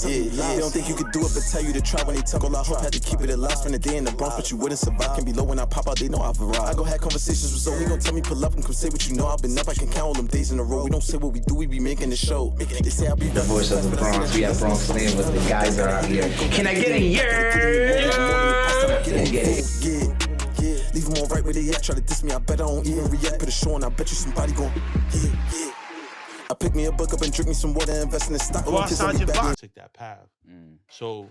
They don't think you could do it, but tell you to try when they talk. All I hope had to keep it alive. Spend a day in the Bronx, but you wouldn't survive. Can be low when I pop out, they know I've arrived. I go have conversations with Zoe, he gon' tell me pull up and come say what you know. I've been up, I can count all them days in a row. We don't say what we do, we be making the show. They say I'll be the voice of the Bronx. We have Bronx Slam with the guys that are out here. Can I get a Leave them all right where they at. Try to diss me, I bet I don't even react. Put a show on, I bet you somebody gon' I pick me a book up and drink me some water, invest in the stock. Go outside your box. Take that path. So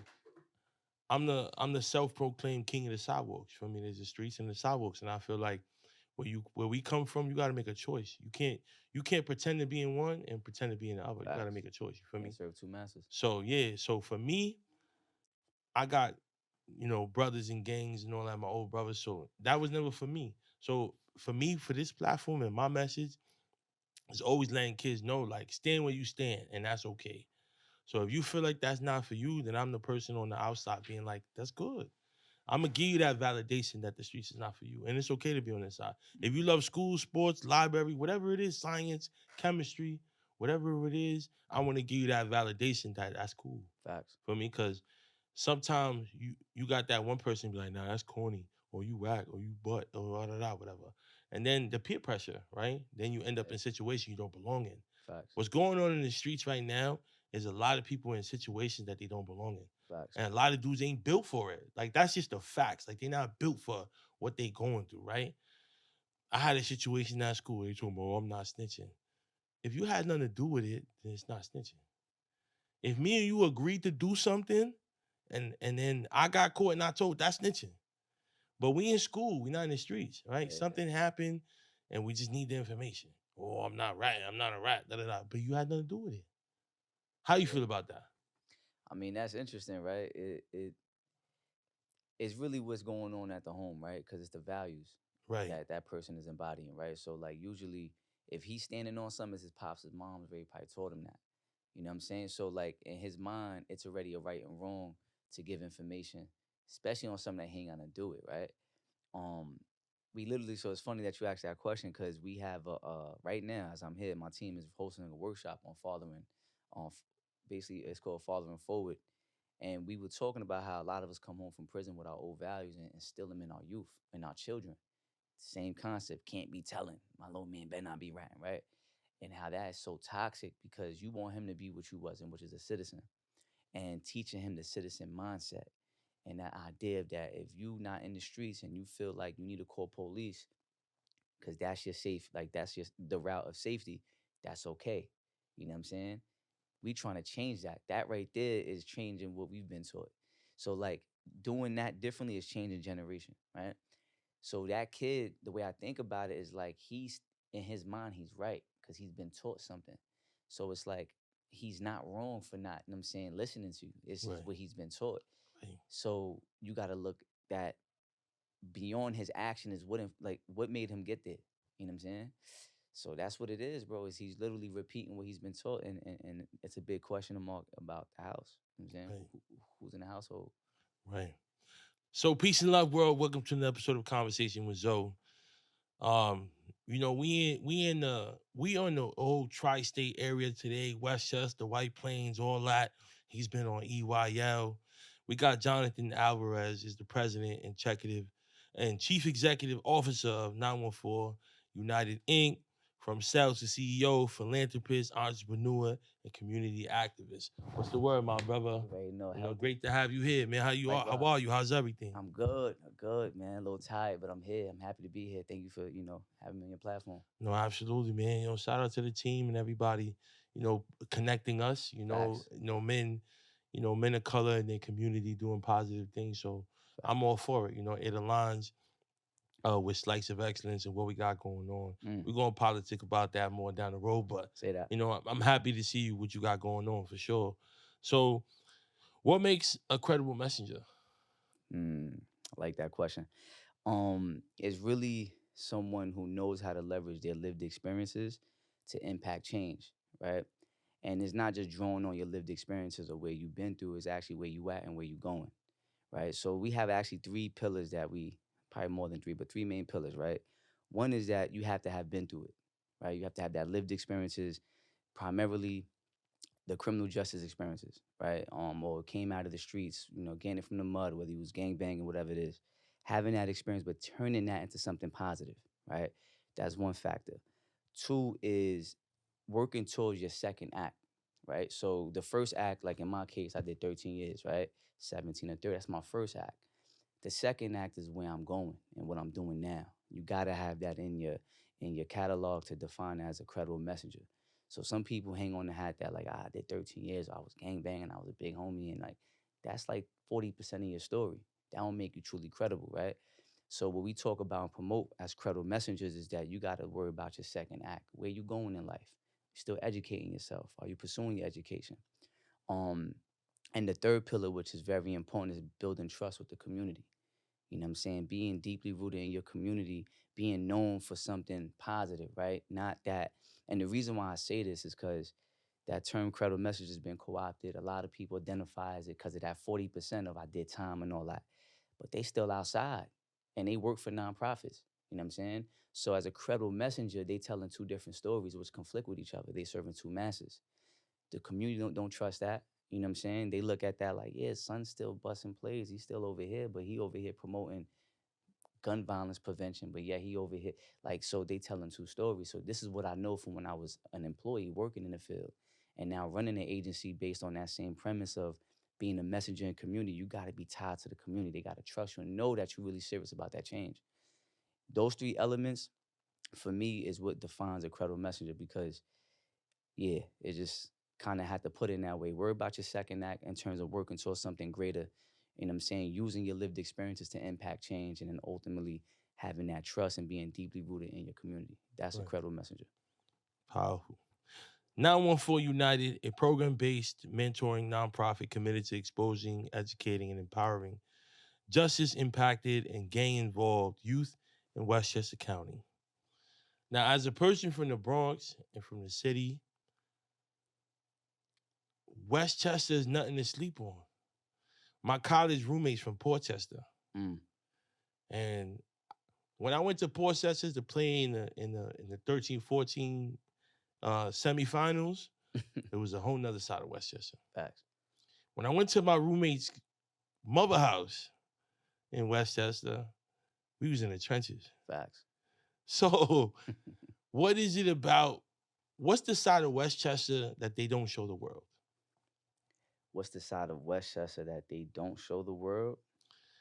I'm the self-proclaimed king of the sidewalks. For me, there's the streets and the sidewalks, and I feel like where we come from, you got to make a choice. You can't pretend to be in one and pretend to be in the other. You got to make a choice. You feel me? Serve two masters. So yeah. So for me, I got brothers in gangs and all that. My old brothers. So that was never for me. So for me, for this platform and my message, is always letting kids know, like, stand where you stand, and that's okay. So if you feel like that's not for you, then I'm the person on the outside being like, that's good. I'm going to give you that validation that the streets is not for you. And it's okay to be on this side. If you love school, sports, library, whatever it is, science, chemistry, whatever it is, I want to give you that validation that that's cool. Facts. For me, because sometimes you got that one person be like, nah, that's corny, or you whack, or you butt, or whatever. And then the peer pressure, right? Then you end up in a situation you don't belong in. Facts. What's going on in the streets right now is a lot of people in situations that they don't belong in. Facts. And a lot of dudes ain't built for it. Like, that's just the facts. Like, they're not built for what they going through, right? I had a situation at school. They told me, oh, I'm not snitching. If you had nothing to do with it, then it's not snitching. If me and you agreed to do something, and then I got caught and I told, that's snitching. But we in school, we not in the streets, right? Yeah. Something happened, and we just need the information. Oh, I'm not a rat, da-da-da. But you had nothing to do with it. How you feel about that? I mean, that's interesting, right? It's really what's going on at the home, right? Because it's the values that person is embodying, right? So, like, usually, if he's standing on something, it's his pops, his mom's already probably told him that. You know what I'm saying? So, like, in his mind, it's already a right and wrong to give information, especially on something that he ain't gonna do it, right? We literally, so it's funny that you asked that question, because we have right now, as I'm here, my team is hosting a workshop on fathering, basically it's called Fathering Forward. And we were talking about how a lot of us come home from prison with our old values and instill them in our youth and our children. Same concept, can't be telling. My little man better not be ratting, right? And how that is so toxic, because you want him to be what you wasn't, which is a citizen. And teaching him the citizen mindset. And that idea of that if you not in the streets and you feel like you need to call police because that's your safe, like that's just the route of safety, that's okay. You know what I'm saying? We trying to change that. That right there is changing what we've been taught. So like doing that differently is changing generation, right? So that kid, the way I think about it is like he's, in his mind, he's right because he's been taught something. So it's like he's not wrong for not, you know what I'm saying, listening to you. It's just what he's been taught. Right. So you got to look that beyond his action is what made him get there. You know what I'm saying? So that's what it is, bro, is he's literally repeating what he's been taught. And it's a big question mark about the house. You know what I'm saying? Right. Who's in the household? Right. So peace and love, world. Welcome to another episode of Conversation with Zoe. We on the old tri-state area today, Westchester, White Plains, all that. He's been on EYL. We got Jonathan Alvarez, is the president and chief executive officer of 914 United Inc. From sales to CEO, philanthropist, entrepreneur, and community activist. What's the word, my brother? Great to have you here, man. How are you? How's everything? I'm good, man. A little tired, but I'm here. I'm happy to be here. Thank you for, having me on your platform. No, absolutely, man. Shout out to the team and everybody, connecting us, men, men of color in their community doing positive things. So I'm all for it. It aligns with Slice of Excellence and what we got going on. We're going to politic about that more down the road, but say that. I'm happy to see what you got going on for sure. So what makes a credible messenger? I like that question. It's really someone who knows how to leverage their lived experiences to impact change, right? And it's not just drawing on your lived experiences or where you've been through, it's actually where you at and where you're going, right? So we have actually three pillars probably more than three, but three main pillars, right? One is that you have to have been through it, right? You have to have that lived experiences, primarily the criminal justice experiences, right? Or came out of the streets, getting it from the mud, whether he was gang banging, whatever it is, having that experience, but turning that into something positive, right? That's one factor. Two is working towards your second act, right? So the first act, like in my case, I did 13 years, right? 17 or 30, that's my first act. The second act is where I'm going and what I'm doing now. You gotta have that in your catalog to define as a credible messenger. So some people hang on the hat that like, I did 13 years, I was gang banging, I was a big homie, and like that's like 40% of your story. That don't make you truly credible, right? So what we talk about and promote as credible messengers is that you gotta worry about your second act. Where you going in life? You still educating yourself? Are you pursuing your education? Um, and the third pillar, which is very important, is building trust with the community. You know what I'm saying? Being deeply rooted in your community, being known for something positive, right? Not that. And the reason why I say this is because that term credible message has been co-opted. A lot of people identify as it because of that 40% of I did time and all that. But they still outside and they work for nonprofits. You know what I'm saying? So as a credible messenger, they telling two different stories which conflict with each other. They serving two masses. The community don't trust that. You know what I'm saying? They look at that like, yeah, son's still busting plays. He's still over here, but he over here promoting gun violence prevention. But yeah, he over here. Like, so they telling two stories. So this is what I know from when I was an employee working in the field. And now running an agency based on that same premise of being a messenger in community, you got to be tied to the community. They got to trust you and know that you're really serious about that change. Those three elements, for me, is what defines a credible messenger because yeah, it just kind of had to put it in that way. Worry about your second act in terms of working towards something greater. You know what I'm saying? Using your lived experiences to impact change and then ultimately having that trust and being deeply rooted in your community. That's a Right. credible messenger. Powerful. 914 United, a program-based mentoring nonprofit committed to exposing, educating, and empowering justice-impacted and gang-involved youth in Westchester County. Now, as a person from the Bronx and from the city, Westchester is nothing to sleep on. My college roommates from Portchester, Mm. and when I went to Portchester to play in the 13-14 semifinals, it was a whole nother side of Westchester. Facts. When I went to my roommate's mother house in Westchester, we was in the trenches. Facts. So, what is it about? What's the side of Westchester that they don't show the world? What's the side of Westchester that they don't show the world?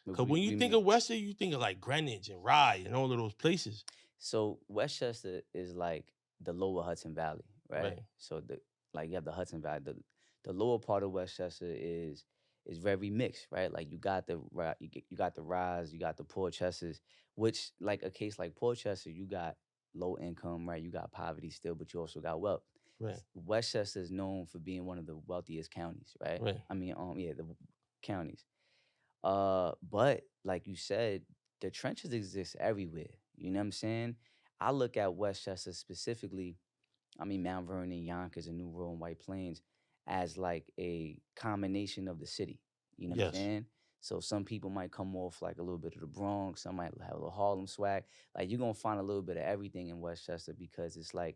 Because when you think of Westchester, you think of like Greenwich and Rye and all of those places. So Westchester is like the lower Hudson Valley, right? So you have the Hudson Valley. The lower part of Westchester is very mixed, right? Like you got the you got the Rise, you got the Portchesters, which like a case like Portchester, you got low income, right? You got poverty still, but you also got wealth. Right. Westchester is known for being one of the wealthiest counties, right? Right. I mean, the counties. But like you said, the trenches exist everywhere. You know what I'm saying? I look at Westchester specifically, I mean Mount Vernon, Yonkers, and New Road and White Plains as like a combination of the city. You know what I'm saying? So some people might come off like a little bit of the Bronx, some might have a little Harlem swag. Like you're gonna find a little bit of everything in Westchester because it's like,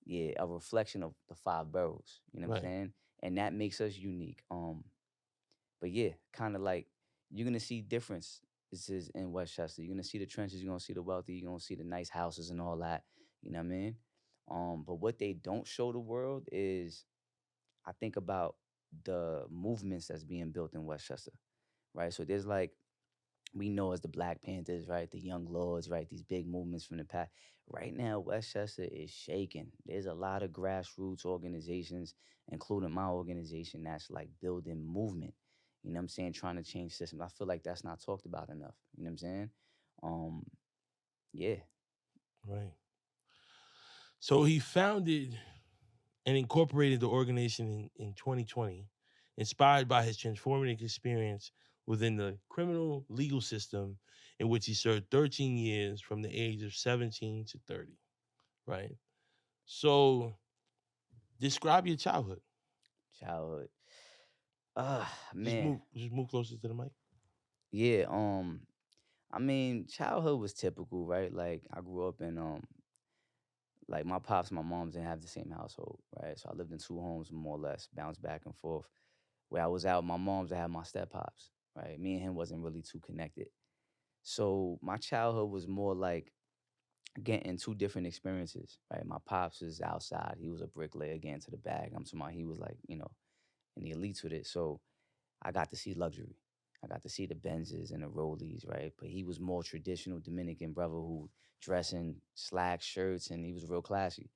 yeah, a reflection of the five boroughs. You know what I'm saying? And that makes us unique. But yeah, kind of like you're gonna see differences in Westchester. You're gonna see the trenches, you're gonna see the wealthy, you're gonna see the nice houses and all that. You know what I mean? But what they don't show the world is I think about the movements that's being built in Westchester. Right. So there's like we know as the Black Panthers, right? The Young Lords, right? These big movements from the past. Right now, Westchester is shaking. There's a lot of grassroots organizations, including my organization, that's like building movement. You know what I'm saying? Trying to change systems. I feel like that's not talked about enough. You know what I'm saying? Yeah. Right. So he founded and incorporated the organization in 2020, inspired by his transformative experience within the criminal legal system in which he served 13 years from the age of 17 to 30, right? So describe your childhood. Childhood. Man. Man. Just move closer to the mic. Yeah, I mean, childhood was typical, right? Like I grew up in like my pops and my moms didn't have the same household, right? So I lived in two homes more or less, bounced back and forth. Where I was out with my moms, I had my step pops, right? Me and him wasn't really too connected. So my childhood was more like getting two different experiences, right? My pops was outside. He was a bricklayer getting to the bag. I'm talking about he was like, in the elites with it. So I got to see luxury. I got to see the Benzes and the Rollies, right? But he was more traditional Dominican brother who dressed in slack shirts and he was real classy.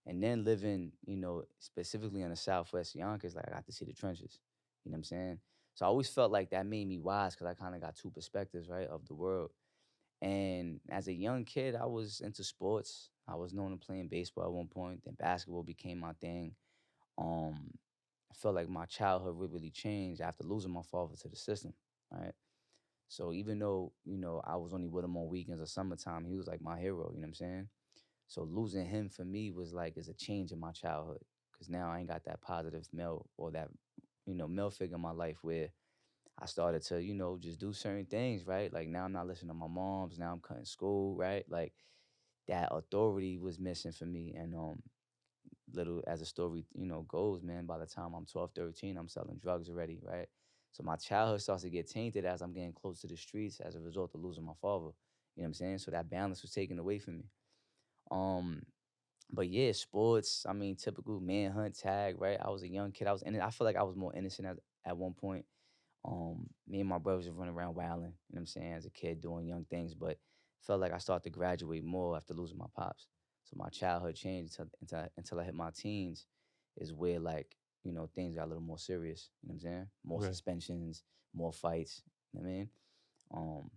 And then living, specifically in the Southwest Yonkers, like I got to see the trenches. You know what I'm saying? So I always felt like that made me wise because I kind of got two perspectives, right, of the world. And as a young kid, I was into sports. I was known to playing baseball at one point. Then basketball became my thing. Um, I felt like my childhood really changed after losing my father to the system, right? So even though, I was only with him on weekends or summertime, he was like my hero, you know what I'm saying? So losing him for me was like is a change in my childhood. Cause now I ain't got that positive male or that, male figure in my life where I started to, just do certain things, right? Like now I'm not listening to my moms. Now I'm cutting school, right? Like that authority was missing for me. And little as the story, goes, man, by the time I'm 12, 13, I'm selling drugs already, right? So my childhood starts to get tainted as I'm getting close to the streets as a result of losing my father. You know what I'm saying? So that balance was taken away from me. Um, but yeah, sports, I mean, typical manhunt tag, right? I was a young kid. I feel like I was more innocent at one point. Me and my brothers were running around wilding, you know what I'm saying, as a kid doing young things, but felt like I started to graduate more after losing my pops. So my childhood changed until I hit my teens is where like, things got a little more serious, you know what I'm saying? More Right. suspensions, more fights, you know what I mean? Um,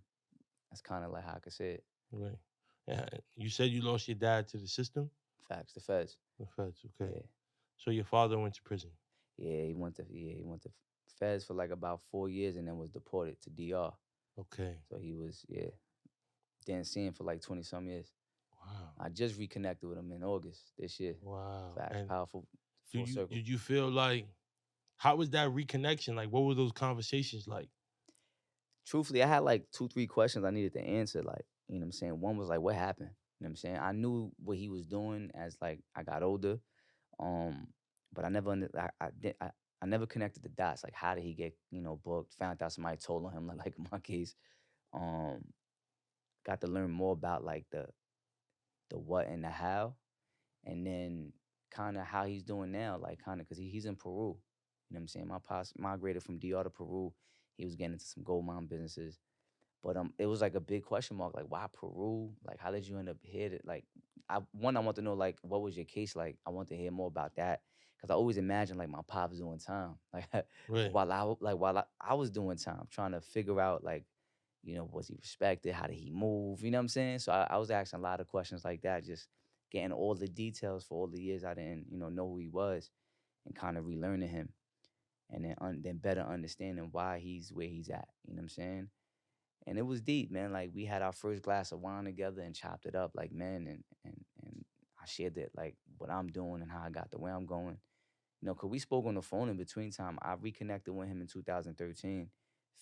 that's kind of like how I could say it. Right. Yeah. You said you lost your dad to the system? Facts, the feds. The feds, okay. Yeah. So your father went to prison. He went to feds for like about 4 years and then was deported to DR. Okay. So he was, didn't see him for like 20 some years. Wow. I just reconnected with him in August this year. Wow. Facts, And powerful, do full you circle. did you feel like how was that reconnection? Like what were those conversations like? Truthfully, I had like 2, 3 questions I needed to answer. Like, you know what I'm saying? One was like, what happened? You know what I'm saying? I knew what he was doing as like I got older. Um, but I never I never connected the dots. Like, how did he get, booked? Found out somebody told on him, like in my case. Um, got to learn more about like the what and the how, and then kind of how he's doing now, like kind of because he's in Peru. You know what I'm saying? My pops migrated from DR to Peru. He was getting into some gold mine businesses, but it was like a big question mark. Like, why Peru? Like, how did you end up here? Like, I want to know like what was your case like? I want to hear more about that because I always imagined like my pops doing time, like Right. while I was doing time, trying to figure out like was he respected? How did he move? You know what I'm saying? So I was asking a lot of questions like that, just getting all the details for all the years I didn't, know who he was and kind of relearning him and then better understanding why he's where he's at. You know what I'm saying? And it was deep, man. Like we had our first glass of wine together and chopped it up like men and I shared that like what I'm doing and how I got the way I'm going. Cause we spoke on the phone in between time. I reconnected with him in 2013,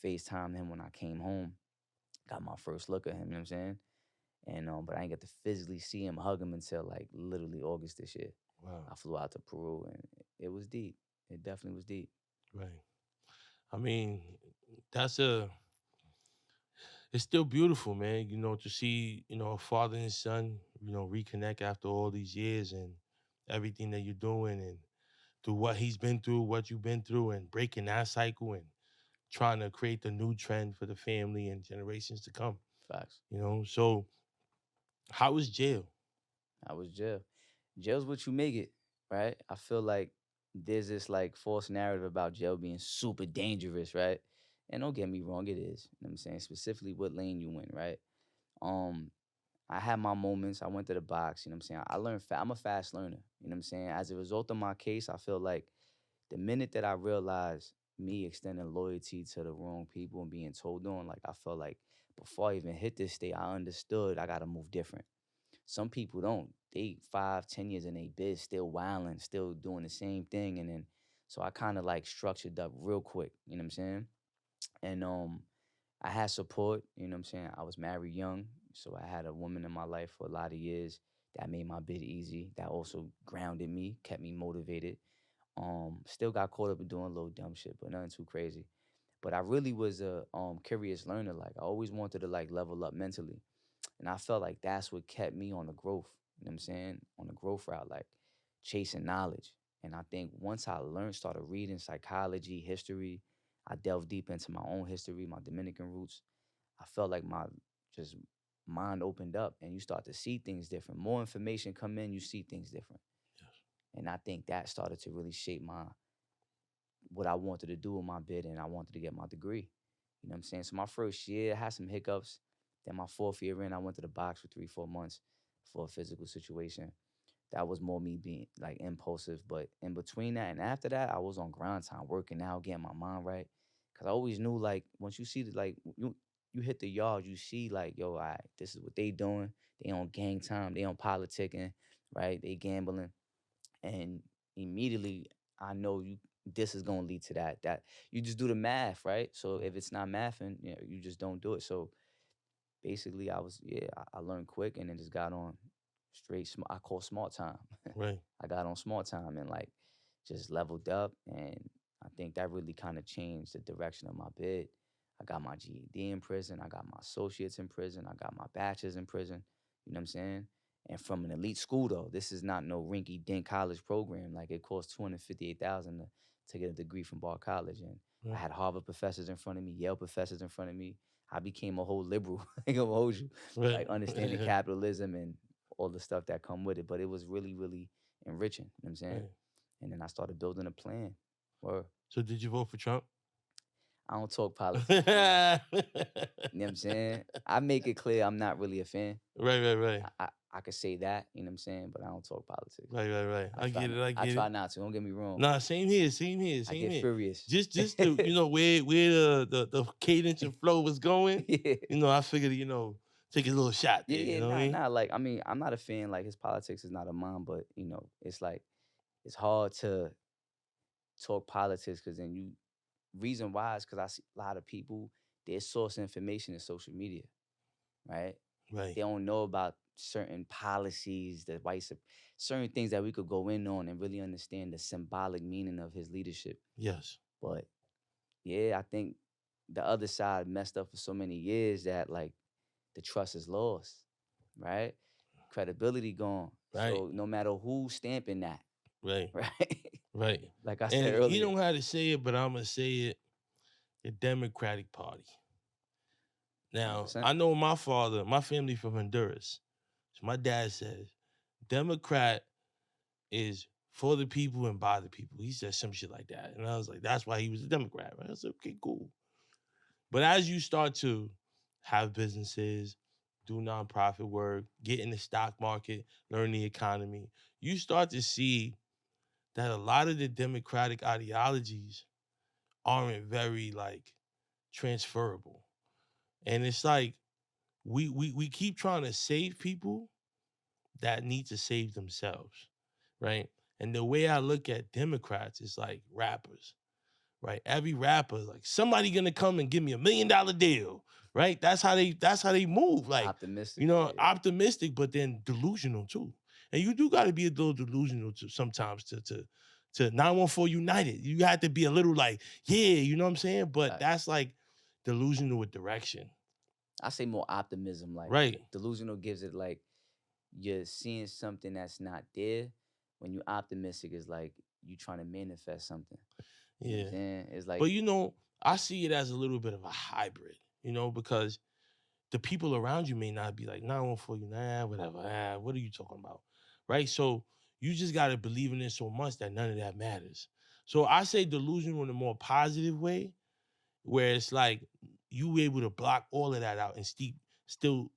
FaceTimed him when I came home, got my first look at him, you know what I'm saying? And but I didn't get to physically see him, hug him until like literally August this year. Wow. I flew out to Peru and it was deep. It definitely was deep. Right. I mean, that's it's still beautiful, man, to see, a father and son, reconnect after all these years and everything that you're doing and through what he's been through, what you've been through, and breaking that cycle and trying to create the new trend for the family and generations to come. Facts. So how was jail? I was jail. Jail's what you make it, right? I feel like there's this like false narrative about jail being super dangerous, right? And don't get me wrong, it is. You know what I'm saying? Specifically what lane you in, right? Um, I had my moments. I went to the box, you know what I'm saying? I learned I'm a fast learner, you know what I'm saying? As a result of my case, I feel like the minute that I realized me extending loyalty to the wrong people and being told on, like I felt like before I even hit this state, I understood I gotta move different. Some people don't. They 5, 10 years in a biz, still wilding, still doing the same thing. And then so I kind of like structured up real quick, you know what I'm saying? And I had support, you know what I'm saying? I was married young, so I had a woman in my life for a lot of years That made my bid easy. That also grounded me, kept me motivated. Still got caught up in doing a little dumb shit, but nothing too crazy. But I really was a curious learner. Like I always wanted to like level up mentally. And I felt like that's what kept me on the growth. You know what I'm saying? On the growth route, like chasing knowledge. And I think once I started reading psychology, history, I delved deep into my own history, my Dominican roots. I felt like my just mind opened up and you start to see things different. More information come in, you see things different. Yes. And I think that started to really shape what I wanted to do in my bid, and I wanted to get my degree. You know what I'm saying? So my first year, I had some hiccups. Then my fourth year in, I went to the box for 3, 4 months for a physical situation. That was more me being like impulsive. But in between that and after that, I was on grind time, working out, getting my mind right. Cause I always knew like once you see the like you hit the yard, you see like, yo, all right, this is what they doing. They on gang time, they on politicking, right? They gambling. And immediately I know this is gonna lead to that. That you just do the math, right? So if it's not mathing, you just don't do it. So basically I learned quick and then just got on straight I call smart time. Right. I got on smart time and like just leveled up, and I think that really kind of changed the direction of my bid. I got my GED in prison, I got my associates in prison, I got my bachelor's in prison, you know what I'm saying? And from an elite school though, this is not no rinky dink college program. Like it costs $258,000 to get a degree from Bard College. And I Right. had Harvard professors in front of me, Yale professors in front of me. I became a whole liberal. I ain't gonna hold you. Right. Like understanding capitalism and all the stuff that come with it. But it was really, really enriching. You know what I'm saying? Right. And then I started building a plan. Or So did you vote for Trump? I don't talk politics. You know what I'm saying? I make it clear I'm not really a fan. Right. I could say that, you know what I'm saying, but I don't talk politics. Right. I get it. I try not to. Don't get me wrong. Nah, same here. I get furious. Just to where the cadence and flow was going. Yeah. I figured take a little shot there. Yeah, You know what I mean? like I'm not a fan. Like his politics is not a mine, but it's like it's hard to talk politics because then reason why is because I see a lot of people their source information is social media, right? Right. They don't know about certain policies, certain things that we could go in on and really understand the symbolic meaning of his leadership. Yes. But yeah, I think the other side messed up for so many years that like the trust is lost, right? Credibility gone. Right. So no matter who's stamping that, Right. right? Right. Like I And said earlier. you don't have to say it, but I'm gonna say it. The Democratic Party. Now, 100%. I know my family from Honduras. So my dad says, Democrat is for the people and by the people. He said some shit like that. And I was like, that's why he was a Democrat. Right? I said, okay, cool. But as you start to have businesses, do nonprofit work, get in the stock market, learn the economy, you start to see that a lot of the Democratic ideologies aren't very like transferable. And it's like we keep trying to save people that need to save themselves, right? And the way I look at Democrats is like rappers, right? Every rapper, like somebody gonna come and give me $1 million deal, right? That's how they move, like Optimistic. optimistic, but then delusional too. And you do got to be a little delusional to sometimes to 914 United. You have to be a little like, yeah, you know what I'm saying? But Right. that's like delusional with direction. I say more optimism. Like Right. delusional gives it like you're seeing something that's not there. When you optimistic is like you trying to manifest something. You know what I'm saying? It's like But I see it as a little bit of a hybrid, because the people around you may not be like, 914 United, whatever, what are you talking about? Right? So you just gotta believe in it so much that none of that matters. So I say delusional in a more positive way, where it's like you able to block all of that out and still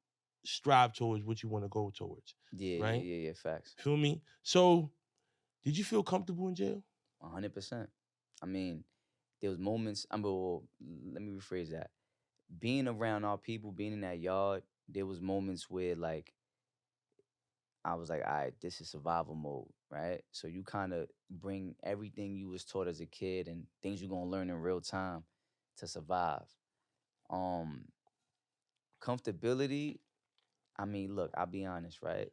strive towards what you want to go towards. yeah, right? yeah, facts. Feel me? So did you feel comfortable in jail? 100%. I mean, there was moments. Well, let me rephrase that. Being around our people, being in that yard, there was moments where like I was like, all right, this is survival mode, right? So you kind of bring everything you was taught as a kid and things you're gonna learn in real time to survive. Comfortability. I mean, look, I'll be honest, right?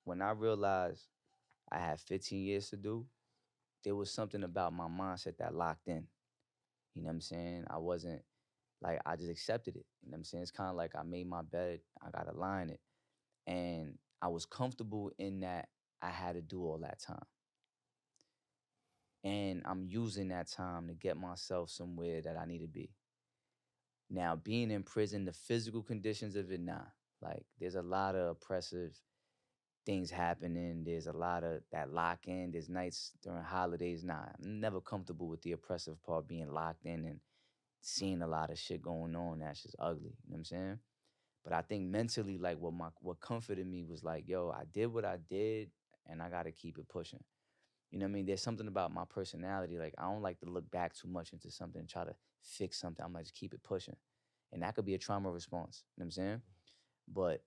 when I realized I had 15 years to do, there was something about my mindset that locked in. You know what I'm saying? I wasn't like I just accepted it. You know what I'm saying? It's kind of like I made my bed, I gotta lie in it. And I was comfortable in that I had to do all that time. And I'm using that time to get myself somewhere that I need to be. Now, being in prison, the physical conditions of it, nah. Like, there's a lot of oppressive things happening. There's a lot of that lock in. There's nights during holidays. Nah, I'm never comfortable with the oppressive part being locked in and seeing a lot of shit going on. That's just ugly. You know what I'm saying? But I think mentally, like what comforted me was like, yo, I did what I did and I gotta keep it pushing. You know what I mean? There's something about my personality. Like I don't like to look back too much into something and try to fix something. I'm like, just keep it pushing. And that could be a trauma response. You know what I'm saying? But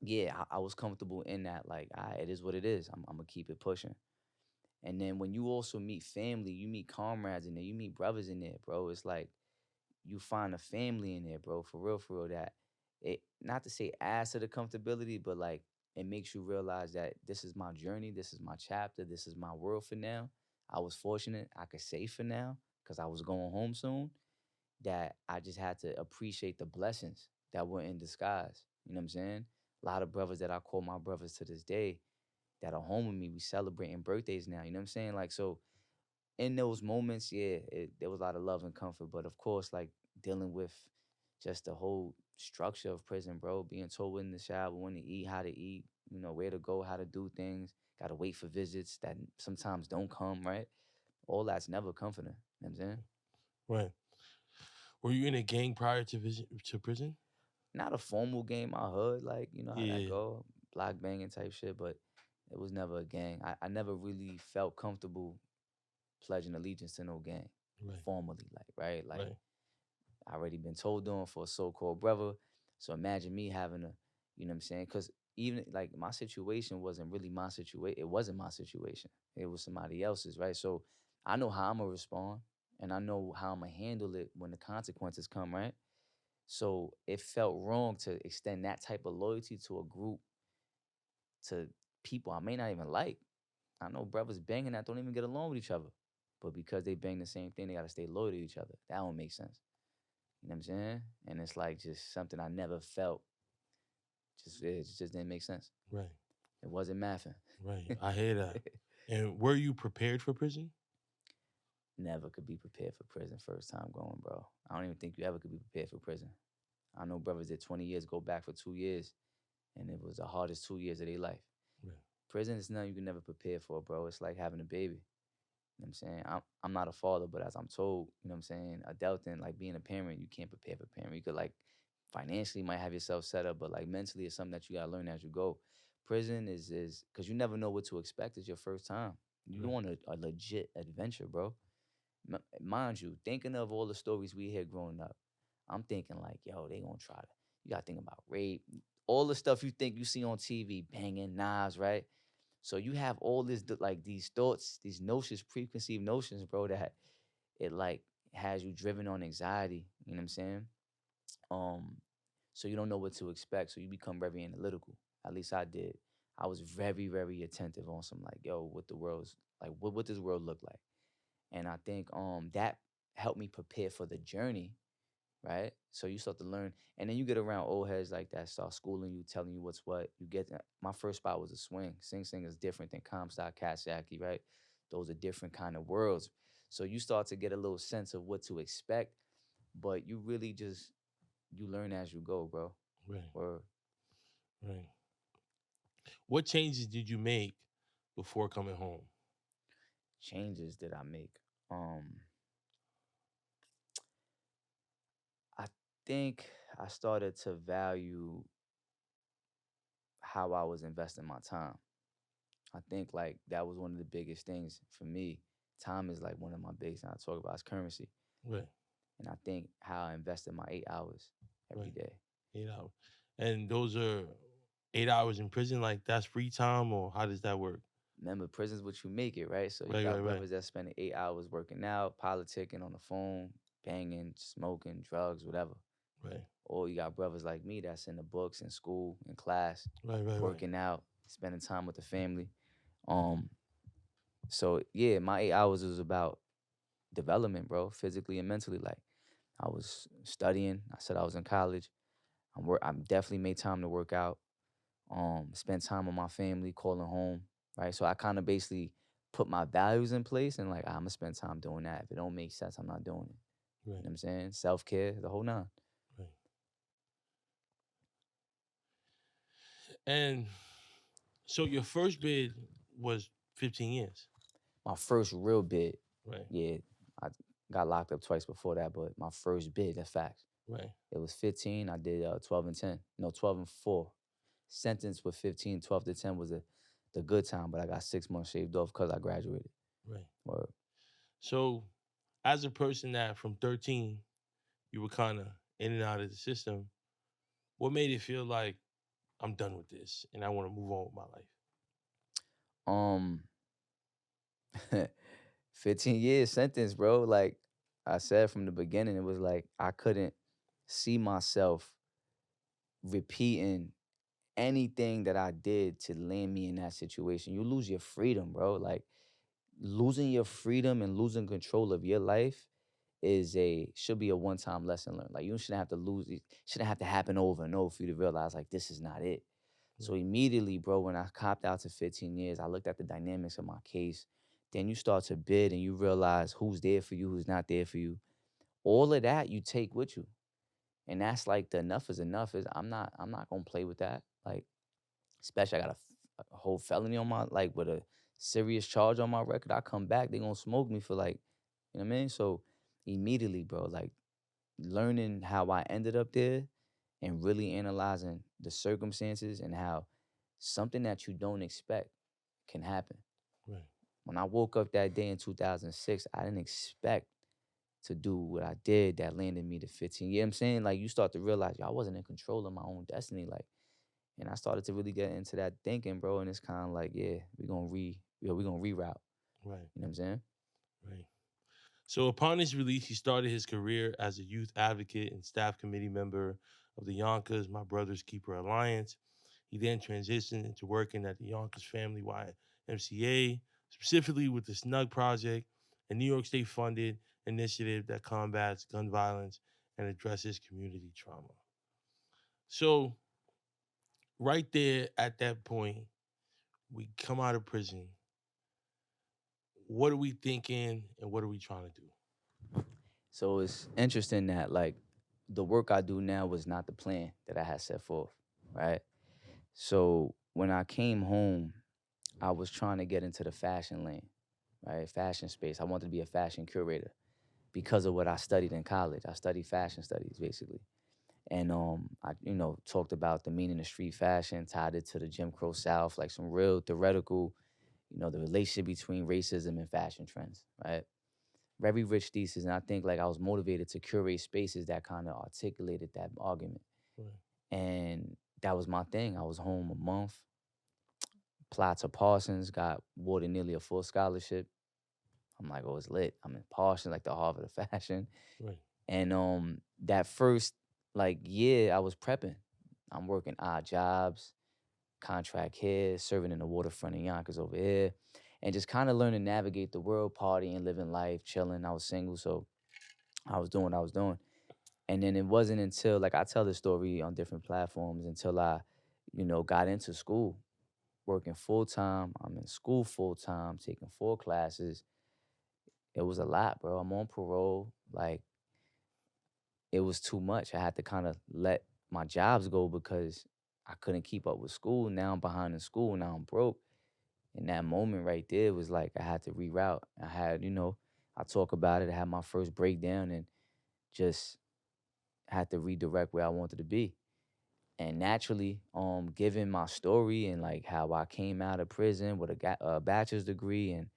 yeah, I was comfortable in that. Like, it is what it is. I'm gonna keep it pushing. And then when you also meet family, you meet comrades in there, you meet brothers in there, bro. It's like you find a family in there, bro, for real, that it not to say adds to the comfortability, but like it makes you realize that this is my journey, this is my chapter, this is my world for now. I was fortunate, I could say for now, because I was going home soon, that I just had to appreciate the blessings that were in disguise. You know what I'm saying? A lot of brothers that I call my brothers to this day that are home with me, we celebrating birthdays now. You know what I'm saying? Like, so in those moments, yeah, there was a lot of love and comfort. But of course, like dealing with just the whole structure of prison, bro, being told when to shower, when to eat, how to eat, where to go, how to do things, got to wait for visits that sometimes don't come, right? All that's never comforting. You know what I'm saying? Right. Were you in a gang prior to prison? Not a formal game, I heard, like, how that Yeah. go, block banging type shit, but it was never a gang. I never really felt comfortable pledging allegiance to no gang Right. formally, like, right? Like, Right. I already been told on for a so-called brother. So imagine me having a, you know what I'm saying? Because even like my situation wasn't really my situation. It wasn't my situation. It was somebody else's, right? So I know how I'm gonna respond and I know how I'm gonna handle it when the consequences come, right? So it felt wrong to extend that type of loyalty to a group, to people I may not even like. I know brothers banging that don't even get along with each other. But because they bang the same thing, they gotta stay loyal to each other. That don't make sense. You know what I'm saying? And it's like just something I never felt. It just didn't make sense. Right. It wasn't mathing. Right. I hear that. And were you prepared for prison? Never could be prepared for prison first time going, bro. I don't even think you ever could be prepared for prison. I know brothers that 20 years go back for 2 years, and it was the hardest 2 years of their life. Right. Prison is nothing you can never prepare for, bro. It's like having a baby. You know what I'm saying? I'm not a father, but as I'm told, you know what I'm saying, adulting, like being a parent, you can't prepare for parent. You could like financially might have yourself set up, but like mentally it's something that you gotta learn as you go. Prison is because you never know what to expect. It's your first time. You Right. want a legit adventure, bro. Mind you, thinking of all the stories we hear growing up, I'm thinking like, yo, they gonna try to. You gotta think about rape, all the stuff you think you see on TV, banging knives, right? So you have all this like these thoughts, these notions, preconceived notions, bro, that it like has you driven on anxiety. You know what I'm saying? Um, so you don't know what to expect. So you become very analytical. At least I did. I was very, very attentive on some like, yo, what the world's like, what does the world look like? And I think that helped me prepare for the journey, right? So you start to learn, and then you get around old heads like that, start schooling you, telling you what's what. You get my first spot was a swing. Sing Sing is different than Comstock, Kasaki, right? Those are different kind of worlds. So you start to get a little sense of what to expect, but you really just you learn as you go, bro. Right. Or Right. What changes did you make before coming home? changes that I make. I think I started to value how I was investing my time. I think like that was one of the biggest things for me. Time is like one of my biggest things I talk about is currency. Right. And I think how I invested my 8 hours every Right. day. 8 hours. And those are 8 hours in prison. Like that's free time, or how does that work? Remember, prison's what you make it, right? So you Right. Right. got Right. brothers that spending 8 hours working out, politicking on the phone, banging, smoking, drugs, whatever. Right. Or you got brothers like me that's in the books, in school, in class, Right. Right. Right. working out, spending time with the family. So yeah, my 8 hours was about development, bro, physically and mentally. Like I was studying. I said I was in college. I'm definitely made time to work out. Spend time with my family, calling home, right? So I kind of basically put my values in place and like I'm gonna spend time doing that. If it don't make sense, I'm not doing it. You know what I'm saying? Self-care, the whole nine. Right. And so your first bid was 15 years. My first real bid. Right. Yeah, I got locked up twice before that, but my first bid, that's facts. Right. It was 15. I did 12 and 10. No, 12 and 4. Sentence with 15, 12 to 10 was the good time, but I got 6 months shaved off because I graduated. Right. Word. So as a person that from 13, you were kind of in and out of the system, what made it feel like I'm done with this and I want to move on with my life? 15 years sentence, bro. Like I said from the beginning, it was like I couldn't see myself repeating anything that I did to land me in that situation. You lose your freedom, bro. Like losing your freedom and losing control of your life should be a one-time lesson learned. Like you shouldn't have to lose it, shouldn't have to happen over and over for you to realize like this is not it. So immediately, bro, when I copped out to 15 years, I looked at the dynamics of my case. Then you start to bid and you realize who's there for you, who's not there for you. All of that you take with you. And that's like the enough is enough is I'm not gonna play with that. Like, especially I got a whole felony on my like with a serious charge on my record. I come back, they gonna smoke me for like, you know what I mean? So immediately, bro, like learning how I ended up there and really analyzing the circumstances and how something that you don't expect can happen. Right. When I woke up that day in 2006, I didn't expect to do what I did that landed me to 15. You know what I'm saying? Like you start to realize, I wasn't in control of my own destiny. Like, and I started to really get into that thinking, bro. And it's kind of like, yeah, we're gonna reroute. Right. You know what I'm saying? Right. So upon his release, he started his career as a youth advocate and staff committee member of the Yonkers My Brother's Keeper Alliance. He then transitioned into working at the Yonkers Family YMCA, specifically with the Snug Project, a New York State funded initiative that combats gun violence and addresses community trauma. So right there at that point, we come out of prison. What are we thinking and what are we trying to do? So it's interesting that like the work I do now was not the plan that I had set forth, right? So when I came home, I was trying to get into the fashion lane, right? Fashion space. I wanted to be a fashion curator because of what I studied in college. I studied fashion studies basically. And I, talked about the meaning of street fashion, tied it to the Jim Crow South, like some real theoretical, the relationship between racism and fashion trends, right? Very rich thesis. And I think like I was motivated to curate spaces that kind of articulated that argument. Right. And that was my thing. I was home a month, applied to Parsons, got awarded nearly a full scholarship. I'm like, oh, it's lit. I'm in Parsons, like the Harvard of fashion. Right. And that first like year I was prepping. I'm working odd jobs, contract here, serving in the waterfront in Yonkers over here, and just kind of learning to navigate the world, partying, living life, chilling. I was single, so I was doing what I was doing. And then it wasn't until, like I tell this story on different platforms, until I, got into school, working full-time. I'm in school full-time, taking 4 classes. It was a lot, bro. I'm on parole. Like, it was too much. I had to kind of let my jobs go because I couldn't keep up with school. Now I'm behind in school. Now I'm broke. And that moment right there was like I had to reroute. I had, I talk about it. I had my first breakdown and just had to redirect where I wanted to be. And naturally, given my story and like how I came out of prison with a bachelor's degree and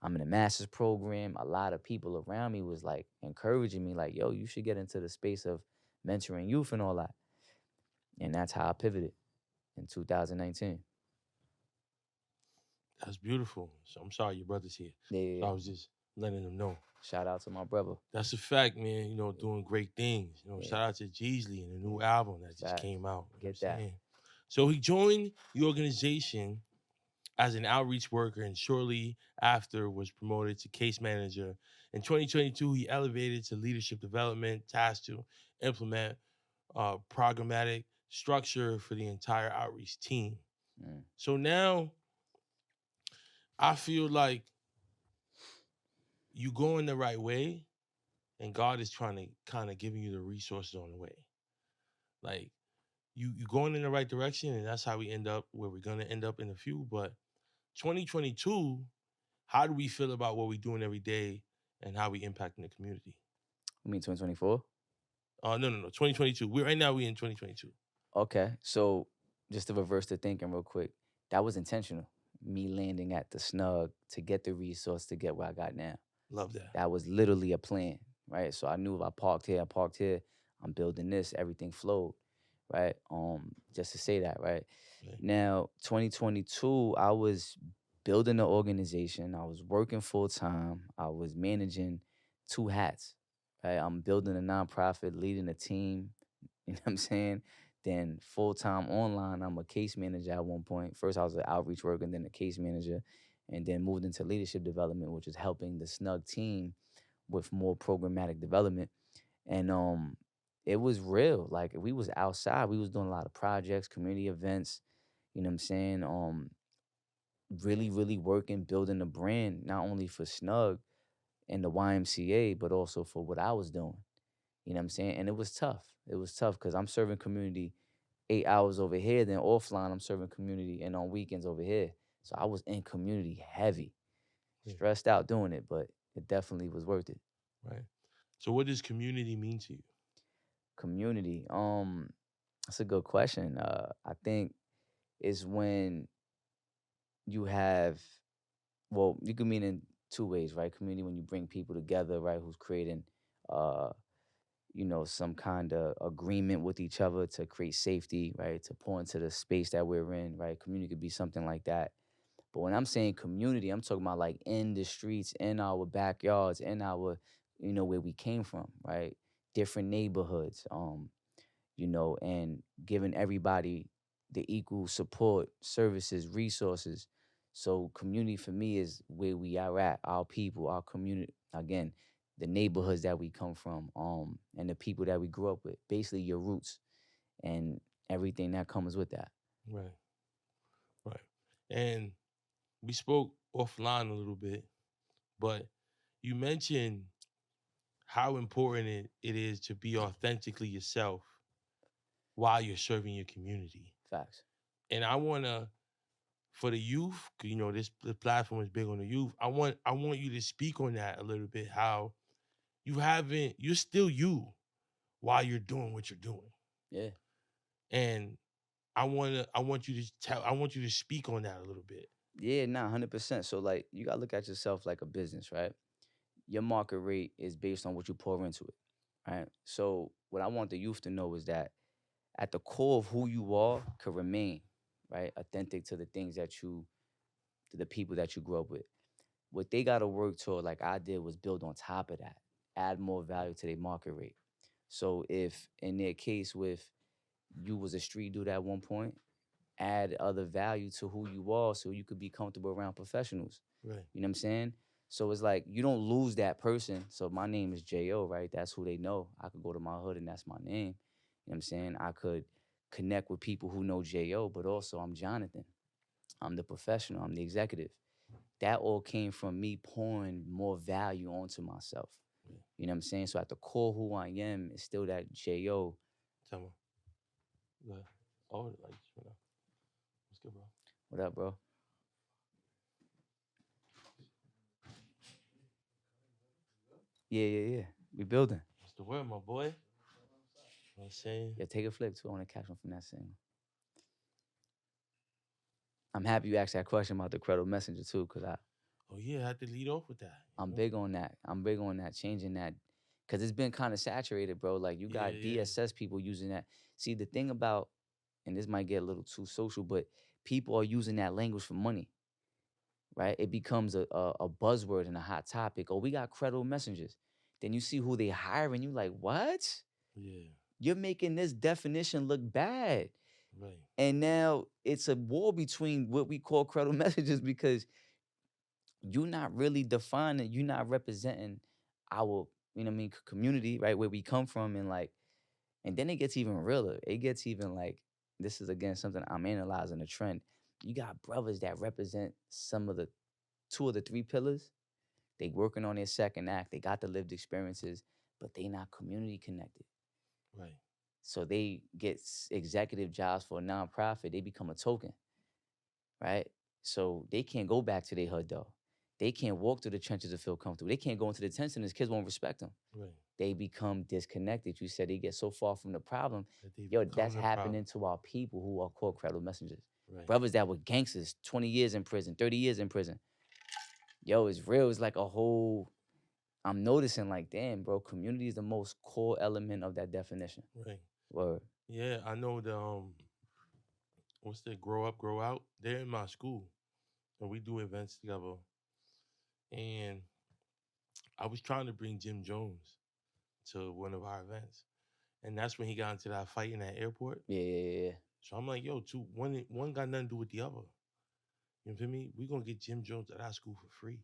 I'm in a master's program, a lot of people around me was like encouraging me, like, yo, you should get into the space of mentoring youth and all that. And that's how I pivoted in 2019. That's beautiful. So I'm sorry your brother's here. Yeah. So I was just letting them know. Shout out to my brother. That's a fact, man. Doing great things. Shout out to Jeezy and the new album that just came out. Get that. So he joined the organization as an outreach worker and shortly after was promoted to case manager. In 2022, he elevated to leadership development, tasked to implement programmatic structure for the entire outreach team. So now I feel like you going the right way and God is trying to kind of giving you the resources on the way. Like you going in the right direction, and that's how we end up where we're gonna end up in a few. But 2022, how do we feel about what we're doing every day and how we impacting the community? You mean 2024? No, 2022. We in 2022. Okay, so just to reverse the thinking real quick, that was intentional. Me landing at the snug to get the resource to get where I got now. Love that. That was literally a plan, right? So I knew if I parked here, I'm building this, everything flowed, right? Just to say that, right? Okay. Now, 2022, I was building an organization. I was working full time. I was managing 2 hats, right? I'm building a nonprofit, leading a team. You know what I'm saying? Then full time online, I'm a case manager at one point. First, I was an outreach worker, and then a case manager, and then moved into leadership development, which is helping the snug team with more programmatic development. And it was real. Like we was outside, we was doing a lot of projects, community events. You know what I'm saying? Really, really working, building a brand not only for Snug and the YMCA, but also for what I was doing. You know what I'm saying? And it was tough. It was tough because I'm serving community 8 hours over here, then offline I'm serving community and on weekends over here. So I was in community heavy, stressed out doing it, but it definitely was worth it. Right. So what does community mean to you? Community, that's a good question. I think it's when you have, well, you can mean in 2 ways, right? Community when you bring people together, right? Who's creating, uh, some kind of agreement with each other to create safety, right? To pour into the space that we're in, right? Community could be something like that. But when I'm saying community, I'm talking about like in the streets, in our backyards, in our, where we came from, right? Different neighborhoods, and giving everybody the equal support, services, resources. So community for me is where we are at, our people, our community, again, the neighborhoods that we come from, and the people that we grew up with, basically your roots and everything that comes with that. Right. Right. And we spoke offline a little bit, but you mentioned how important it is to be authentically yourself while you're serving your community. Facts. And I want to, for the youth, the platform is big on the youth. I want you to speak on that a little bit. How you're still you while you're doing what you're doing. Yeah. And I want you to speak on that a little bit. Yeah, 100%. So like you gotta look at yourself like a business, right? Your market rate is based on what you pour into it, right? So what I want the youth to know is that at the core of who you are could remain, right? Authentic to the the people that you grew up with. What they gotta work toward, like I did, was build on top of that, add more value to their market rate. So if in their case with you was a street dude at one point, add other value to who you are so you could be comfortable around professionals. Right. You know what I'm saying? So it's like you don't lose that person. So my name is J.O., right? That's who they know. I could go to my hood and that's my name. You know what I'm saying? I could connect with people who know J.O., but also I'm Jonathan. I'm the professional. I'm the executive. That all came from me pouring more value onto myself. Yeah. You know what I'm saying? So at the core who I am is still that J.O. Tell me. Yeah. Oh, like, what's good, bro? What up, bro? Yeah. We building. What's the word, my boy? You know what I'm saying? Yeah, take a flick too. I want to catch one from that single. I'm happy you asked that question about the Credo Messenger too, because Oh yeah, I had to lead off with that. I'm big on that. I'm big on that, changing that. Because it's been kind of saturated, bro. Like you got DSS people using that. See, the thing about, and this might get a little too social, but people are using that language for money. Right? It becomes a buzzword and a hot topic. Oh, we got Credo Messengers. Then you see who they hire and you like, what? Yeah. You're making this definition look bad. Right. And now it's a war between what we call credible messages because you're not really defining, you're not representing our, you know what I mean, community, right? Where we come from. And like, and then it gets even realer. It gets even like, this is again something I'm analyzing a trend. You got brothers that represent some of the 2 of the 3 pillars. They working on their second act. They got the lived experiences, but they not community connected. Right. So they get executive jobs for a nonprofit. They become a token, right? So they can't go back to their hood though. They can't walk through the trenches and feel comfortable. They can't go into the tent and his kids won't respect them. Right. They become disconnected. You said they get so far from the problem. That Yo, become that's the happening problem. to our people who are called credible messengers. Right. Brothers that were gangsters, 20 years in prison, 30 years in prison. Yo, it's real. It's like a whole, I'm noticing like, damn, bro, community is the most core element of that definition. Right. Word. Yeah, I know the what's that? Grow Up, Grow Out. They're in my school, and we do events together. And I was trying to bring Jim Jones to one of our events, and that's when he got into that fight in that airport. Yeah. So I'm like, yo, one got nothing to do with the other. You feel me? We're gonna get Jim Jones at our school for free.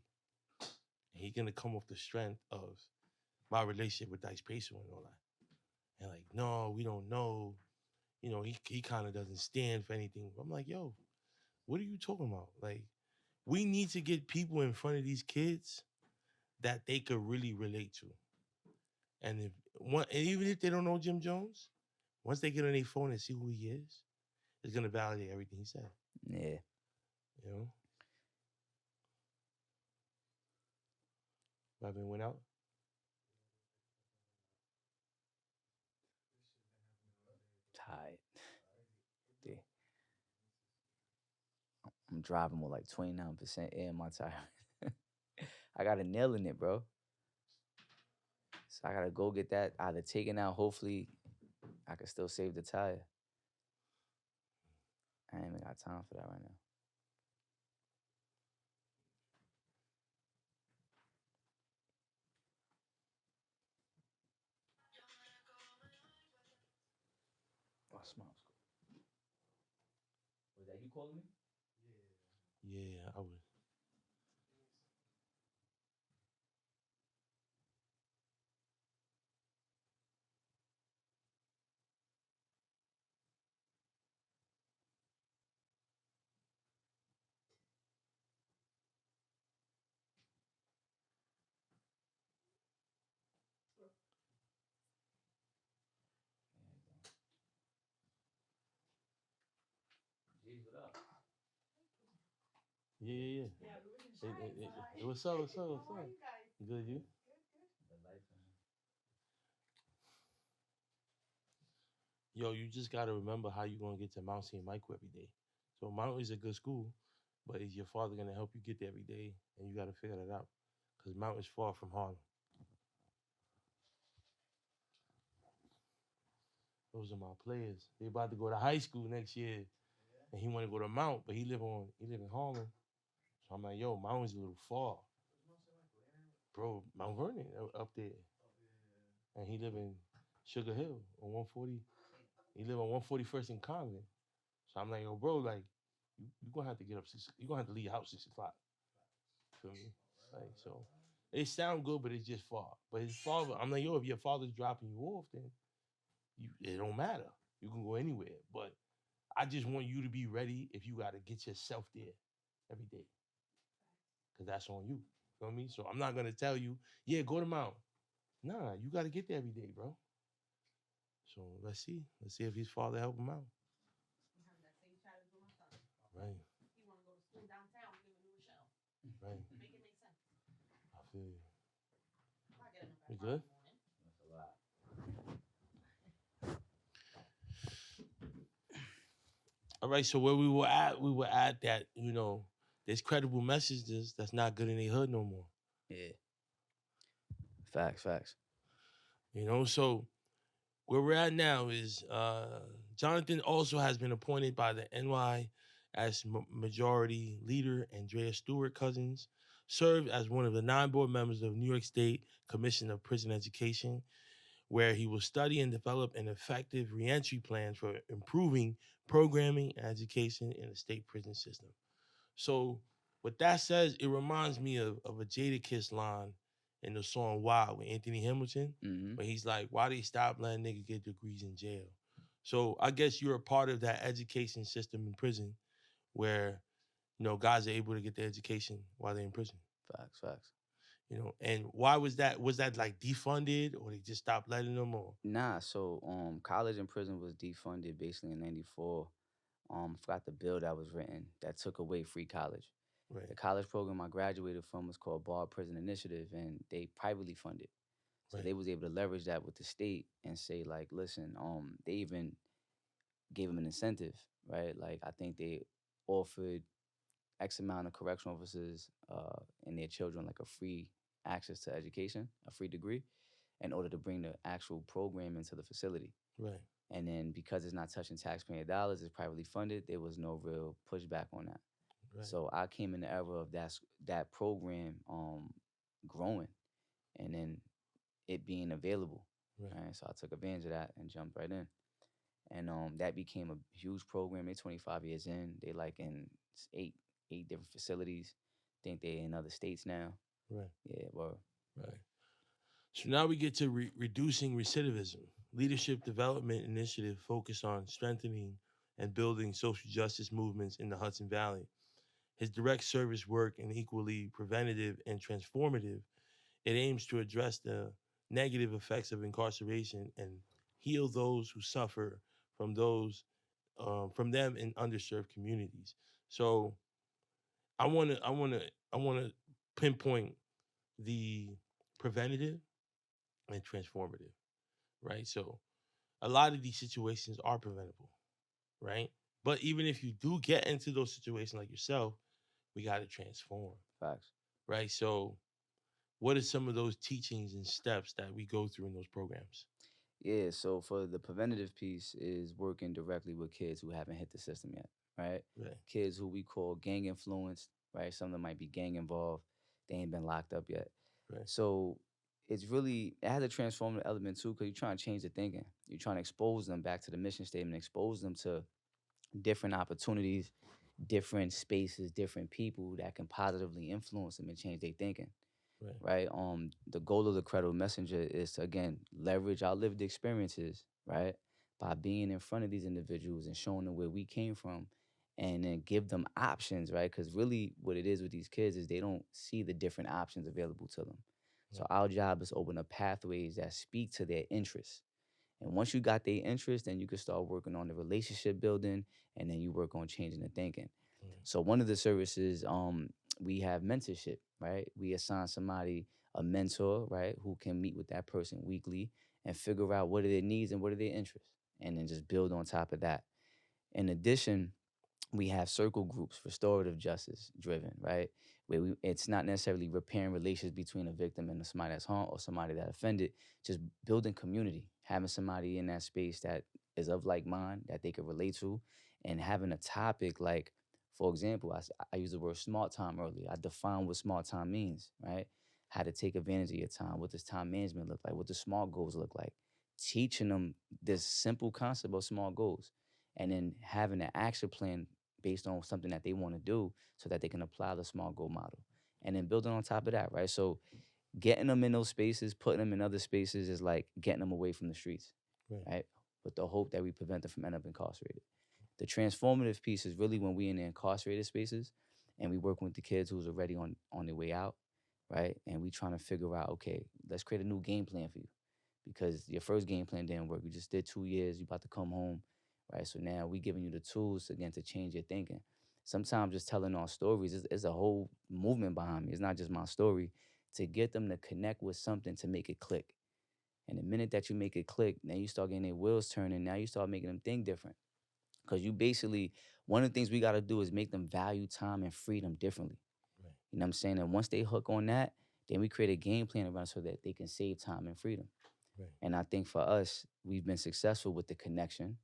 And he's gonna come off the strength of my relationship with Dice Peso and all that. And like, no, we don't know. You know, he kind of doesn't stand for anything. I'm like, yo, what are you talking about? Like, we need to get people in front of these kids that they could really relate to. And even if they don't know Jim Jones, once they get on their phone and see who he is, it's gonna validate everything he said. Yeah. You know? Robin went out. Tired. Yeah. I'm driving with like 29% air in my tire. I got a nail in it, bro. So I gotta go get that either taken out. Hopefully, I can still save the tire. I ain't even got time for that right now. Oh, smells good. Was that you calling me? Yeah, I would. Jeez, what up? Yeah. What's up? What's up? Good, you? The life, man. Yo, you just gotta remember how you gonna get to Mount St. Michael every day. So Mount is a good school, but is your father gonna help you get there every day? And you gotta figure that out. Because Mount is far from Harlem. Those are my players. They about to go to high school next year. And he wanna go to Mount, but he live in Harlem. So I'm like, yo, Mount is a little far. Bro, Mount Vernon up there. And he live in Sugar Hill on 140. He live on 141st in Conlin. So I'm like, yo, bro, like, you gonna have to get up you're gonna have to leave your house 6 o'clock. Feel me? Like, so it sound good, but it's just far. But his father, I'm like, yo, if your father's dropping you off, then it don't matter. You can go anywhere. But I just want you to be ready if you gotta get yourself there every day. Cause that's on you. Feel me? So I'm not gonna tell you, yeah, go to Mount. Nah, you gotta get there every day, bro. So let's see. Let's see if his father help him out. Right. Right. I feel you. You good? That's a lot. All right. So where we were at that, you know, there's credible messages that's not good in their hood no more. Yeah. Facts. You know, so where we're at now is Jonathan also has been appointed by the NY as majority leader. Andrea Stewart Cousins served as one of the 9 board members of New York State Commission of Prison Education, where he will study and develop an effective reentry plan for improving programming and education in the state prison system. So, what that says, it reminds me of a Jada Kiss line in the song Wild with Anthony Hamilton, Mm-hmm. where he's like, why they stop letting niggas get degrees in jail? So, I guess you're a part of that education system in prison where, guys are able to get their education while they're in prison. Facts. And why was that? Was that like defunded or they just stopped letting them or? Nah, so college and prison was defunded basically in '94. Forgot the bill that was written that took away free college. Right, The college program I graduated from was called Bar Prison Initiative, and they privately funded. So right, they was able to leverage that with the state and say like, listen, they even gave them an incentive, right? Like I think they offered X amount of correctional officers and their children like a free access to education, a free degree, in order to bring the actual program into the facility. right, And then because it's not touching taxpayer dollars, it's privately funded, there was no real pushback on that. right, So I came in the era of that program growing and then it being available. right. Right. So I took advantage of that and jumped right in. And that became a huge program. They're 25 years in. They like in eight different facilities. Think they're in other states now. Right. Yeah, well. Right. So now we get to reducing recidivism. Leadership Development Initiative focused on strengthening and building social justice movements in the Hudson Valley. His direct service work and equally preventative and transformative, it aims to address the negative effects of incarceration and heal those who suffer from from them in underserved communities. So I wanna pinpoint the preventative and transformative, right? So a lot of these situations are preventable, right? But even if you do get into those situations like yourself, we got to transform, Facts. right? So what are some of those teachings and steps that we go through in those programs? Yeah, so for the preventative piece is working directly with kids who haven't hit the system yet, right? Right, Kids who we call gang influenced, right? Some of them might be gang involved. They ain't been locked up yet. right, So it has a transformative element too, because you're trying to change the thinking. You're trying to expose them back to the mission statement, expose them to different opportunities, different spaces, different people that can positively influence them and change their thinking. right, Right. The goal of the credible messenger is to again leverage our lived experiences, right? By being in front of these individuals and showing them where we came from and then give them options, right? Because really what it is with these kids is they don't see the different options available to them. So right, our job is to open up pathways that speak to their interests. And once you got their interest, then you can start working on the relationship building and then you work on changing the thinking. right, So one of the services, we have mentorship, right? We assign somebody a mentor, right, who can meet with that person weekly and figure out what are their needs and what are their interests, and then just build on top of that. In addition, we have circle groups, restorative justice driven, right? Where it's not necessarily repairing relations between a victim and somebody that's harmed or somebody that offended, just building community, having somebody in that space that is of like mind that they can relate to, and having a topic like, for example, I used the word smart time earlier. I define what smart time means, right? How to take advantage of your time. What does time management look like? What does smart goals look like? Teaching them this simple concept of smart goals and then having an action plan based on something that they want to do so that they can apply the small goal model. And then building on top of that, right? So getting them in those spaces, putting them in other spaces is like getting them away from the streets, right, right? With the hope that we prevent them from ending up incarcerated. The transformative piece is really when we in the incarcerated spaces and we working with the kids who's already on their way out, right? And we trying to figure out, okay, let's create a new game plan for you because your first game plan didn't work. You just did 2 years, you about to come home, right? So now we giving you the tools again to change your thinking. Sometimes just telling our stories is a whole movement behind me. It's not just my story. To get them to connect with something to make it click. And the minute that you make it click, now you start getting their wheels turning. Now you start making them think different. Because you basically, one of the things we got to do is make them value time and freedom differently. right, You know what I'm saying? And once they hook on that, then we create a game plan around so that they can save time and freedom. right. And I think for us, we've been successful with the connection,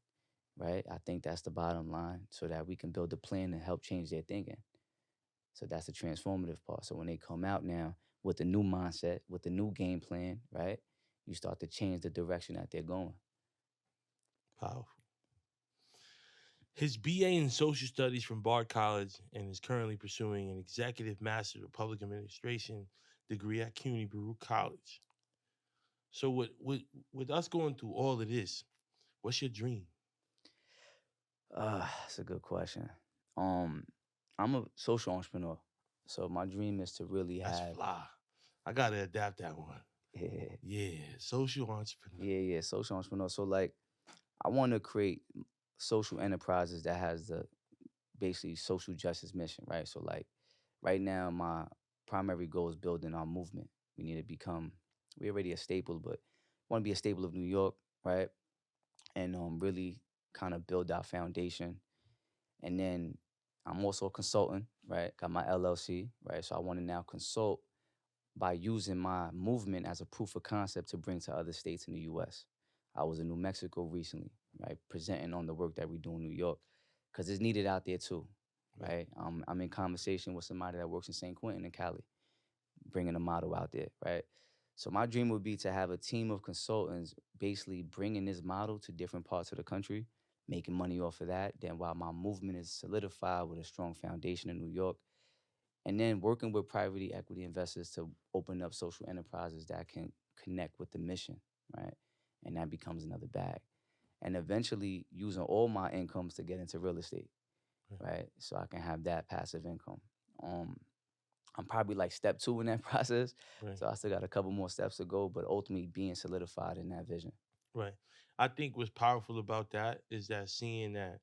right? I think that's the bottom line so that we can build a plan and help change their thinking. So that's the transformative part. So when they come out now with the new mindset, with the new game plan, right? you start to change the direction that they're going. Powerful. His BA in Social Studies from Bard College and is currently pursuing an Executive Master of Public Administration degree at CUNY Baruch College. So with us going through all of this, what's your dream? That's a good question. I'm a social entrepreneur. So my dream is to really That's have... fly. I got to adapt that one. Yeah, social entrepreneur. Yeah, social entrepreneur. So like, I want to create social enterprises that has the basically social justice mission, right? So like, right now, my primary goal is building our movement. We need to become, we're already a staple, but want to be a staple of New York, right? And really kind of build our foundation. And then I'm also a consultant, right? Got my LLC, right? So I want to now consult by using my movement as a proof of concept to bring to other states in the U.S. I was in New Mexico recently, right? Presenting on the work that we do in New York, because it's needed out there too, right? I'm in conversation with somebody that works in St. Quentin in Cali, bringing a model out there, right? So my dream would be to have a team of consultants basically bringing this model to different parts of the country, making money off of that. Then while my movement is solidified with a strong foundation in New York, and then working with private equity investors to open up social enterprises that can connect with the mission, right? And that becomes another bag. And eventually using all my incomes to get into real estate, right? So I can have that passive income. I'm probably like step 2 in that process. Right. So I still got a couple more steps to go, but ultimately being solidified in that vision. Right. I think what's powerful about that is that seeing that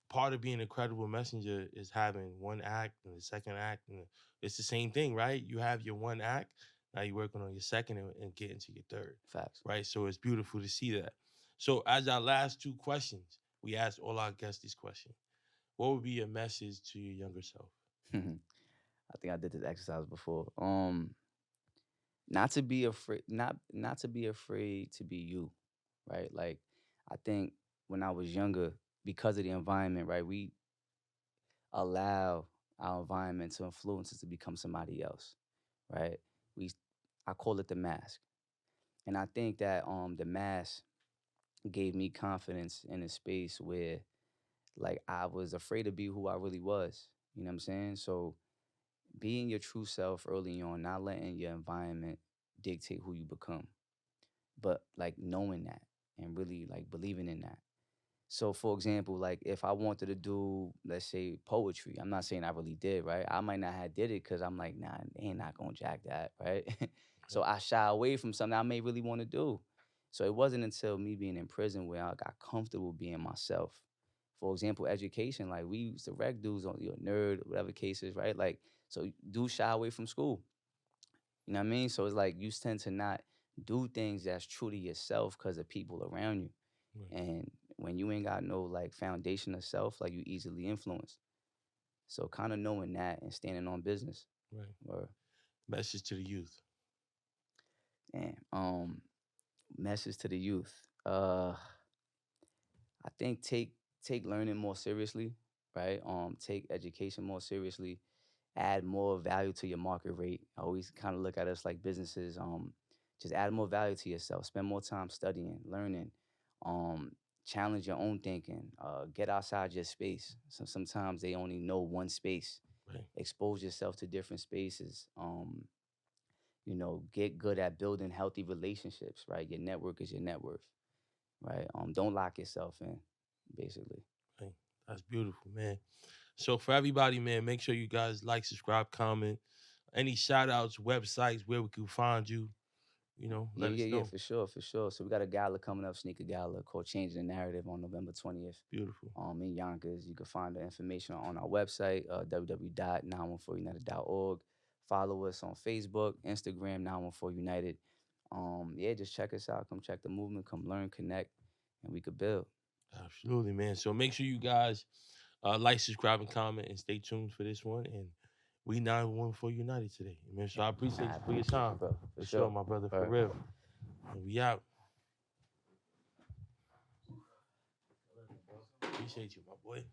part of being a credible messenger is having one act and the second act. And it's the same thing, right? You have your one act, now you're working on your second and getting to your third. Facts. Right? So it's beautiful to see that. So as our last 2 questions, we asked all our guests this question. What would be your message to your younger self? I think I did this exercise before. Not to be afraid, not to be afraid to be you, right? Like, I think when I was younger, because of the environment, right, we allow our environment to influence us to become somebody else, right? I call it the mask. And I think that the mask gave me confidence in a space where, like, I was afraid to be who I really was. You know what I'm saying? So being your true self early on, not letting your environment dictate who you become, but like knowing that and really like believing in that. So for example, like if I wanted to do, let's say, poetry, I'm not saying I really did, right? I might not have did it because I'm like, nah, they ain't not gonna jack that, right? So I shy away from something I may really want to do. So it wasn't until me being in prison where I got comfortable being myself. For example, education, like we used to wreck dudes on your nerd, whatever cases, right? Like, so dudes shy away from school. You know what I mean? So it's like you tend to not do things that's true to yourself because of people around you. Right. And when you ain't got no like foundation of self, like you easily influenced. So kind of knowing that and standing on business. Right. Or message to the youth. Damn. Message to the youth. I think take learning more seriously, right? Take education more seriously. Add more value to your market rate. I always kind of look at us like businesses. Just add more value to yourself. Spend more time studying, learning. Challenge your own thinking. Get outside your space. So sometimes they only know one space. Right. Expose yourself to different spaces. Get good at building healthy relationships, right? Your network is your net worth, right? Don't lock yourself in, basically. Right. That's beautiful, man. So for everybody, man, make sure you guys like, subscribe, comment. Any shout outs, websites, where we can find you, let us know. Yeah, for sure. So we got a gala coming up, sneaker gala, called Changing the Narrative on November 20th. Beautiful. In Yonkers. You can find the information on our website, www.914united.org. Follow us on Facebook, Instagram, 914united. Just check us out. Come check the movement. Come learn, connect, and we could build. Absolutely, man. So make sure you guys like, subscribe, and comment, and stay tuned for this one. And we 914 United today, man. So I appreciate you for your time, bro. For sure, my brother, for real. And we out. Appreciate you, my boy.